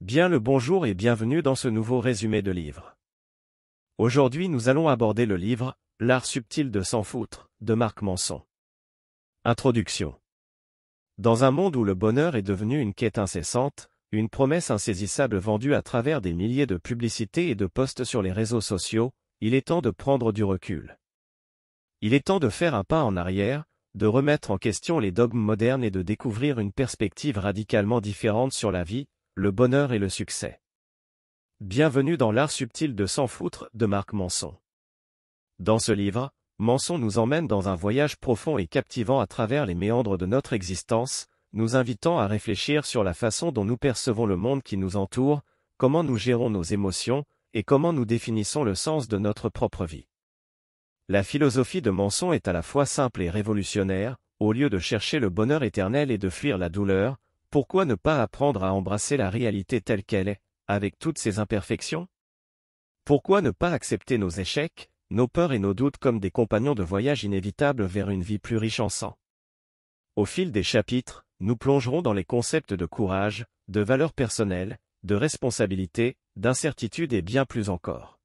Bien le bonjour et bienvenue dans ce nouveau résumé de livre. Aujourd'hui nous allons aborder le livre « L'art subtil de s'en foutre » de Marc Manson. Introduction. Dans un monde où le bonheur est devenu une quête incessante, une promesse insaisissable vendue à travers des milliers de publicités et de posts sur les réseaux sociaux, il est temps de prendre du recul. Il est temps de faire un pas en arrière, de remettre en question les dogmes modernes et de découvrir une perspective radicalement différente sur la vie, le bonheur et le succès. Bienvenue dans l'art subtil de s'en foutre de Marc Manson. Dans ce livre, Manson nous emmène dans un voyage profond et captivant à travers les méandres de notre existence, nous invitant à réfléchir sur la façon dont nous percevons le monde qui nous entoure, comment nous gérons nos émotions, et comment nous définissons le sens de notre propre vie. La philosophie de Manson est à la fois simple et révolutionnaire, au lieu de chercher le bonheur éternel et de fuir la douleur, pourquoi ne pas apprendre à embrasser la réalité telle qu'elle est, avec toutes ses imperfections? Pourquoi ne pas accepter nos échecs, nos peurs et nos doutes comme des compagnons de voyage inévitables vers une vie plus riche en sang? Au fil des chapitres, nous plongerons dans les concepts de courage, de valeur personnelle, de responsabilité, d'incertitude et bien plus encore.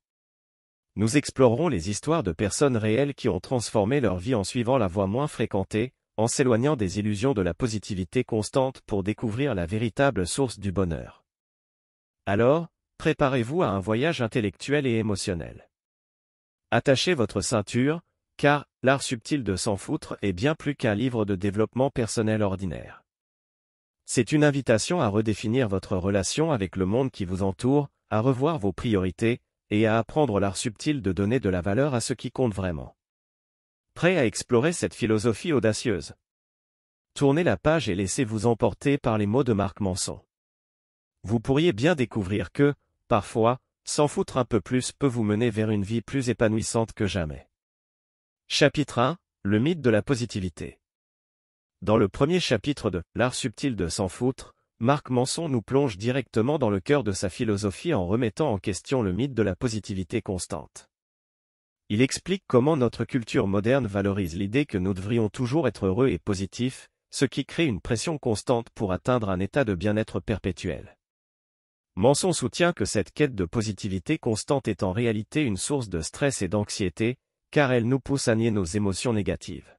Nous explorerons les histoires de personnes réelles qui ont transformé leur vie en suivant la voie moins fréquentée, en s'éloignant des illusions de la positivité constante pour découvrir la véritable source du bonheur. Alors, préparez-vous à un voyage intellectuel et émotionnel. Attachez votre ceinture, car l'art subtil de s'en foutre est bien plus qu'un livre de développement personnel ordinaire. C'est une invitation à redéfinir votre relation avec le monde qui vous entoure, à revoir vos priorités, et à apprendre l'art subtil de donner de la valeur à ce qui compte vraiment. Prêt à explorer cette philosophie audacieuse? Tournez la page et laissez-vous emporter par les mots de Marc Manson. Vous pourriez bien découvrir que, parfois, s'en foutre un peu plus peut vous mener vers une vie plus épanouissante que jamais. Chapitre 1, le mythe de la positivité. Dans le premier chapitre de « L'art subtil de s'en foutre », Marc Manson nous plonge directement dans le cœur de sa philosophie en remettant en question le mythe de la positivité constante. Il explique comment notre culture moderne valorise l'idée que nous devrions toujours être heureux et positifs, ce qui crée une pression constante pour atteindre un état de bien-être perpétuel. Manson soutient que cette quête de positivité constante est en réalité une source de stress et d'anxiété, car elle nous pousse à nier nos émotions négatives.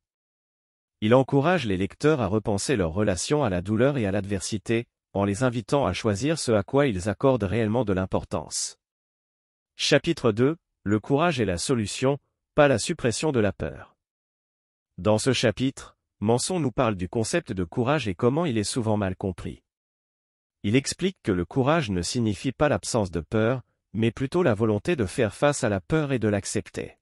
Il encourage les lecteurs à repenser leur relation à la douleur et à l'adversité, en les invitant à choisir ce à quoi ils accordent réellement de l'importance. Chapitre 2, le courage est la solution, pas la suppression de la peur. Dans ce chapitre, Manson nous parle du concept de courage et comment il est souvent mal compris. Il explique que le courage ne signifie pas l'absence de peur, mais plutôt la volonté de faire face à la peur et de l'accepter.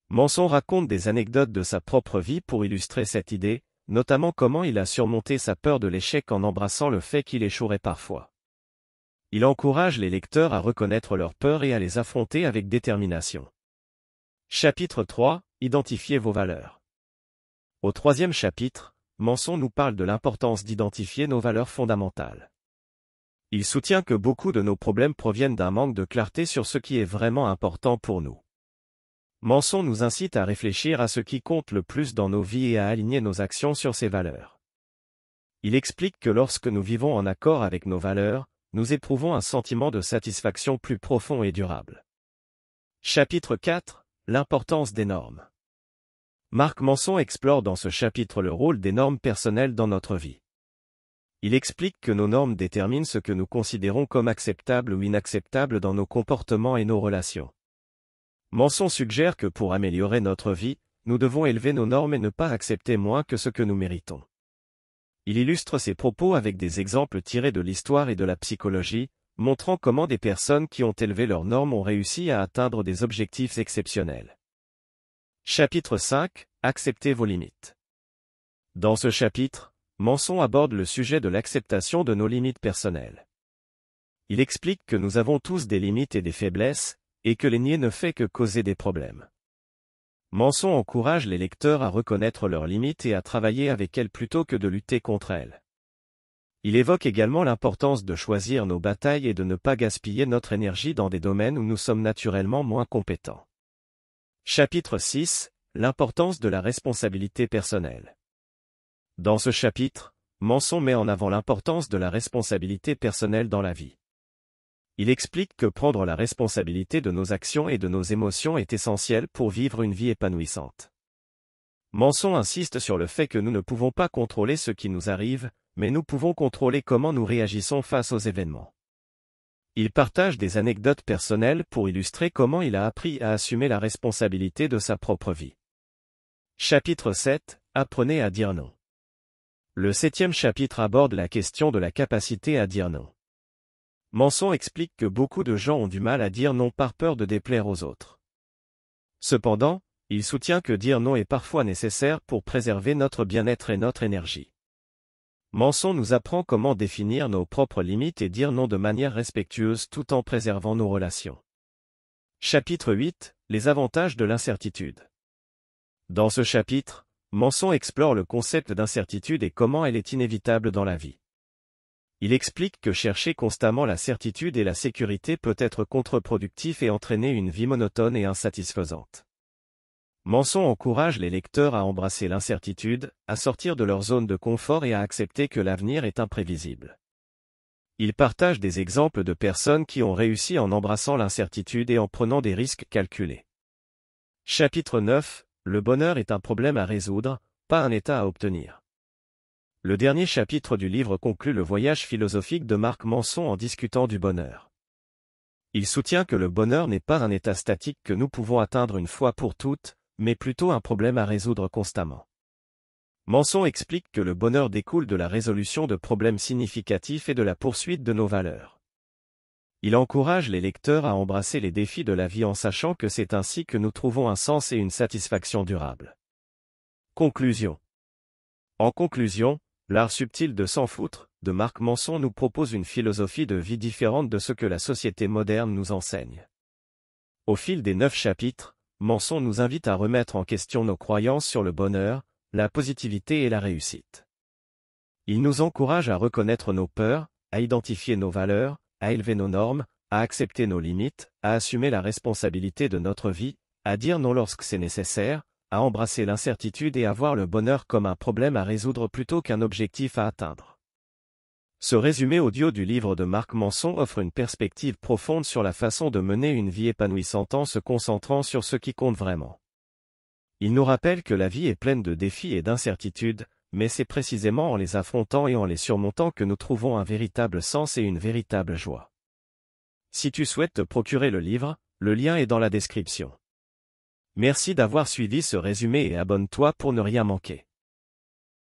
Manson raconte des anecdotes de sa propre vie pour illustrer cette idée, notamment comment il a surmonté sa peur de l'échec en embrassant le fait qu'il échouerait parfois. Il encourage les lecteurs à reconnaître leurs peurs et à les affronter avec détermination. Chapitre 3, identifiez vos valeurs. Au troisième chapitre, Manson nous parle de l'importance d'identifier nos valeurs fondamentales. Il soutient que beaucoup de nos problèmes proviennent d'un manque de clarté sur ce qui est vraiment important pour nous. Manson nous incite à réfléchir à ce qui compte le plus dans nos vies et à aligner nos actions sur ces valeurs. Il explique que lorsque nous vivons en accord avec nos valeurs, nous éprouvons un sentiment de satisfaction plus profond et durable. Chapitre 4, l'importance des normes. Marc Manson explore dans ce chapitre le rôle des normes personnelles dans notre vie. Il explique que nos normes déterminent ce que nous considérons comme acceptable ou inacceptable dans nos comportements et nos relations. Manson suggère que pour améliorer notre vie, nous devons élever nos normes et ne pas accepter moins que ce que nous méritons. Il illustre ses propos avec des exemples tirés de l'histoire et de la psychologie, montrant comment des personnes qui ont élevé leurs normes ont réussi à atteindre des objectifs exceptionnels. Chapitre 5, acceptez vos limites. Dans ce chapitre, Manson aborde le sujet de l'acceptation de nos limites personnelles. Il explique que nous avons tous des limites et des faiblesses, et que les nier ne fait que causer des problèmes. Manson encourage les lecteurs à reconnaître leurs limites et à travailler avec elles plutôt que de lutter contre elles. Il évoque également l'importance de choisir nos batailles et de ne pas gaspiller notre énergie dans des domaines où nous sommes naturellement moins compétents. Chapitre 6, l'importance de la responsabilité personnelle. Dans ce chapitre, Manson met en avant l'importance de la responsabilité personnelle dans la vie. Il explique que prendre la responsabilité de nos actions et de nos émotions est essentiel pour vivre une vie épanouissante. Manson insiste sur le fait que nous ne pouvons pas contrôler ce qui nous arrive, mais nous pouvons contrôler comment nous réagissons face aux événements. Il partage des anecdotes personnelles pour illustrer comment il a appris à assumer la responsabilité de sa propre vie. Chapitre 7 – Apprenez à dire non. Le 7e chapitre aborde la question de la capacité à dire non. Manson explique que beaucoup de gens ont du mal à dire non par peur de déplaire aux autres. Cependant, il soutient que dire non est parfois nécessaire pour préserver notre bien-être et notre énergie. Manson nous apprend comment définir nos propres limites et dire non de manière respectueuse tout en préservant nos relations. Chapitre 8 – Les avantages de l'incertitude. Dans ce chapitre, Manson explore le concept d'incertitude et comment elle est inévitable dans la vie. Il explique que chercher constamment la certitude et la sécurité peut être contre-productif et entraîner une vie monotone et insatisfaisante. Manson encourage les lecteurs à embrasser l'incertitude, à sortir de leur zone de confort et à accepter que l'avenir est imprévisible. Il partage des exemples de personnes qui ont réussi en embrassant l'incertitude et en prenant des risques calculés. Chapitre 9 – Le bonheur est un problème à résoudre, pas un état à obtenir. Le dernier chapitre du livre conclut le voyage philosophique de Mark Manson en discutant du bonheur. Il soutient que le bonheur n'est pas un état statique que nous pouvons atteindre une fois pour toutes, mais plutôt un problème à résoudre constamment. Manson explique que le bonheur découle de la résolution de problèmes significatifs et de la poursuite de nos valeurs. Il encourage les lecteurs à embrasser les défis de la vie en sachant que c'est ainsi que nous trouvons un sens et une satisfaction durable. Conclusion. En conclusion, L'art subtil de s'en foutre, de Mark Manson nous propose une philosophie de vie différente de ce que la société moderne nous enseigne. Au fil des 9 chapitres, Manson nous invite à remettre en question nos croyances sur le bonheur, la positivité et la réussite. Il nous encourage à reconnaître nos peurs, à identifier nos valeurs, à élever nos normes, à accepter nos limites, à assumer la responsabilité de notre vie, à dire non lorsque c'est nécessaire, à embrasser l'incertitude et à voir le bonheur comme un problème à résoudre plutôt qu'un objectif à atteindre. Ce résumé audio du livre de Mark Manson offre une perspective profonde sur la façon de mener une vie épanouissante en se concentrant sur ce qui compte vraiment. Il nous rappelle que la vie est pleine de défis et d'incertitudes, mais c'est précisément en les affrontant et en les surmontant que nous trouvons un véritable sens et une véritable joie. Si tu souhaites te procurer le livre, le lien est dans la description. Merci d'avoir suivi ce résumé et abonne-toi pour ne rien manquer.